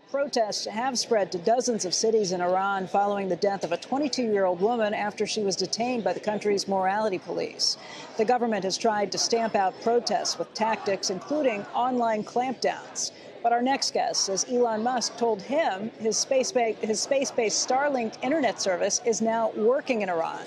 Protests have spread to dozens of cities in Iran following the death of a 22-year-old woman after she was detained by the country's morality police. The government has tried to stamp out protests with tactics, including online clampdowns. But our next guest says Elon Musk told him his space-based Starlink internet service is now working in Iran.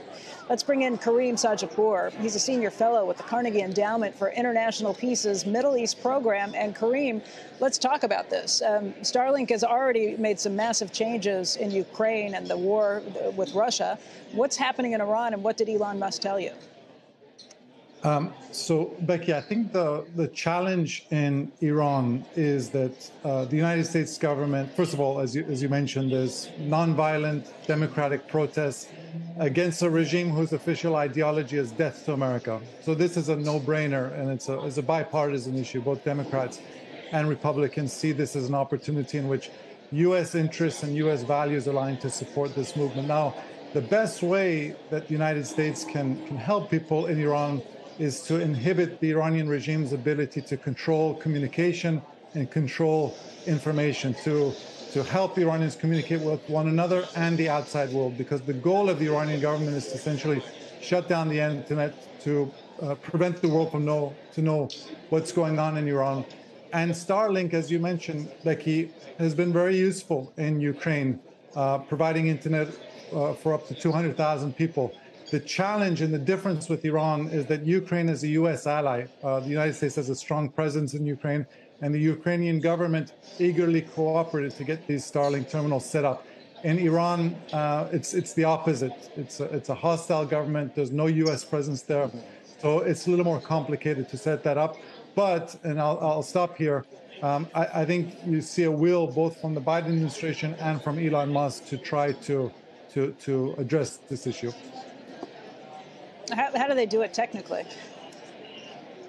Let's bring in Kareem Sajapur. He's a senior fellow with the Carnegie Endowment for International Peace's Middle East program. And Kareem, let's talk about this. Starlink has already made some massive changes in Ukraine and the war with Russia. What's happening in Iran, and what did Elon Musk tell you? So, Becky, I think the challenge in Iran is that the United States government, first of all, as you mentioned, there's nonviolent democratic protests against a regime whose official ideology is death to America. So this is a no-brainer, and it's a bipartisan issue. Both Democrats and Republicans see this as an opportunity in which U.S. interests and U.S. values align to support this movement. Now, the best way that the United States can help people in Iran is to inhibit the Iranian regime's ability to control communication and control information, to help Iranians communicate with one another and the outside world, because the goal of the Iranian government is to essentially shut down the internet, to prevent the world from to know what's going on in Iran. And Starlink, as you mentioned, Becky, has been very useful in Ukraine, providing internet for up to 200,000 people. The challenge and the difference with Iran is that Ukraine is a U.S. ally. The United States has a strong presence in Ukraine, and the Ukrainian government eagerly cooperated to get these Starlink terminals set up. In Iran, it's the opposite. It's a hostile government. There's no U.S. presence there, so it's a little more complicated to set that up. But, and I'll stop here, I think you see a will both from the Biden administration and from Elon Musk to try to address this issue. How do they do it technically?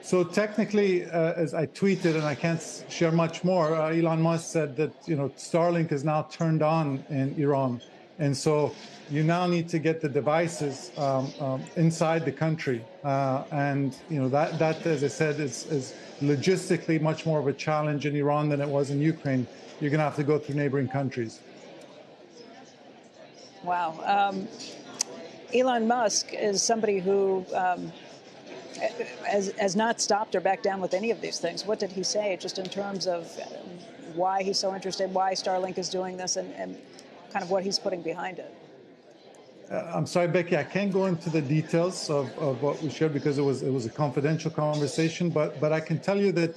So technically, as I tweeted, and I can't share much more, Elon Musk said that Starlink is now turned on in Iran, and so you now need to get the devices inside the country, and that, as I said, is logistically much more of a challenge in Iran than it was in Ukraine. You're going to have to go through neighboring countries. Wow. Elon Musk is somebody who has not stopped or backed down with any of these things. What did he say, just in terms of why he's so interested, why Starlink is doing this, and kind of what he's putting behind it? I'm sorry, Becky, I can't go into the details of what we shared because it was a confidential conversation. But I can tell you that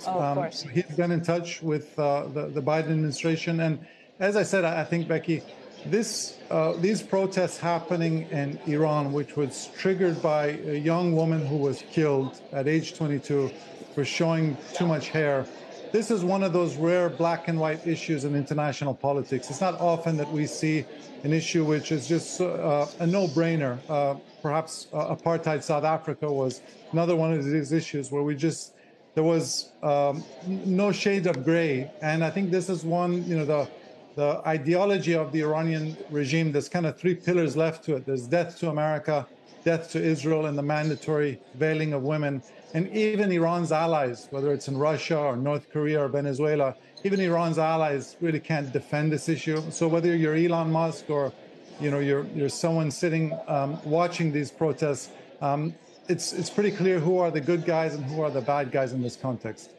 he's been in touch with the Biden administration, and as I said, I think, Becky, these protests happening in Iran, which was triggered by a young woman who was killed at age 22 for showing too much hair. This is one of those rare black and white issues in international politics. It's not often that we see an issue which is just a no-brainer. Perhaps apartheid South Africa was another one of these issues where there was no shade of gray. And I think this is one, the ideology of the Iranian regime, there's kind of three pillars left to it. There's death to America, death to Israel, and the mandatory veiling of women. And even Iran's allies, whether it's in Russia or North Korea or Venezuela, even Iran's allies really can't defend this issue. So whether you're Elon Musk or you're someone sitting watching these protests, it's pretty clear who are the good guys and who are the bad guys in this context.